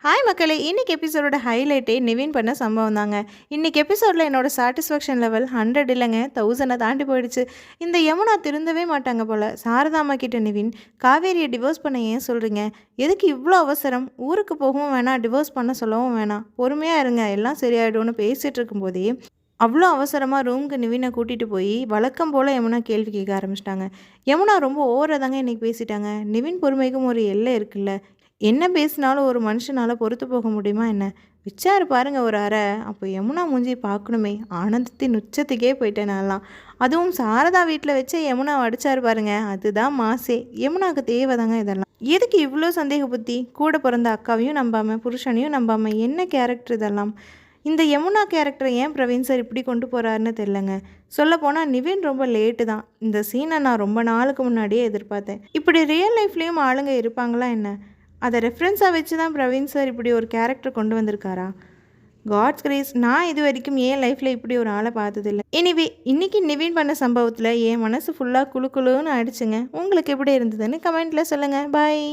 Hi மக்களே! இன்னைக்கு எபிசோடோட ஹைலைட்டே நிவின் பண்ண சம்பவம் தாங்க. இன்னைக்கு எபிசோடில என்னோட சாட்டிஸ்ஃபேக்ஷன் லெவல் 100 இல்லங்க 1000 தாண்டி போயிடுச்சு. இந்த யமுனா திருந்தவே மாட்டாங்க போல. சாரதா அம்மா கிட்ட நிவின், "காவேரியை டிவோர்ஸ் பண்ண ஏன் சொல்றீங்க? எதுக்கு இவ்ளோ அவசரம்? ஊருக்கு போகவும் வேணாம், டிவோர்ஸ் பண்ண சொல்லவும் வேணாம். பொறுமையா இருங்க, எல்லாம் சரியாயிடும்னு" பேசிட்டு இருக்கும்போதே, அவ்ளோ அவசரமா ரூமுக்கு நிவின கூட்டிட்டு போய், வழக்கம் போல யமுனா கேள்வி கேட்க ஆரம்பிச்சுட்டாங்க. யமுனா ரொம்ப ஓவரா தாங்க இன்னைக்கு பேசிட்டாங்க. நிவின் பொறுமைக்கும் ஒரு எல்லை இருக்குல்ல. என்ன பேசினாலும் ஒரு மனுஷனால் பொறுத்து போக முடியுமா என்ன? வச்சாரு பாருங்க ஒரு அறை. அப்போ யமுனா மூஞ்சி பார்க்கணுமே, ஆனந்தத்தின் உச்சத்துக்கே போயிட்டேன் நான்லாம். அதுவும் சாரதா வீட்டில் வச்சு யமுனாவை அடிச்சாரு பாருங்க, அதுதான் மாசே. யமுனாவுக்கு தேவைதாங்க இதெல்லாம். எதுக்கு இவ்வளோ சந்தேக புத்தி? கூட பிறந்த அக்காவையும் நம்பாம, புருஷனையும் நம்பாம, என்ன கேரக்டர் இதெல்லாம்? இந்த யமுனா கேரக்டரை ஏன் பிரவீன் சார் இப்படி கொண்டு போகிறாருன்னு தெரிலங்க. சொல்லப்போனால் நிவின் ரொம்ப லேட்டு தான். இந்த சீனை நான் ரொம்ப நாளுக்கு முன்னாடியே எதிர்பார்த்தேன். இப்படி ரியல் லைஃப்லேயும் ஆளுங்க இருப்பாங்களா என்ன? அதை ரெஃபரன்ஸாக வச்சு தான் பிரவீன் சார் இப்படி ஒரு கேரக்டர் கொண்டு வந்திருக்காரா? God's grace. நான் இது வரைக்கும் என் லைஃப்பில் இப்படி ஒரு ஆளை பார்த்ததில்லை. எனிவே, இன்றைக்கி நிவின் பண்ண சம்பவத்தில் என் மனசு ஃபுல்லாக குளு குளுன்னு ஆயிடுச்சுங்க. உங்களுக்கு எப்படி இருந்ததுன்னு கமெண்ட்டில் சொல்லுங்கள். பாய்.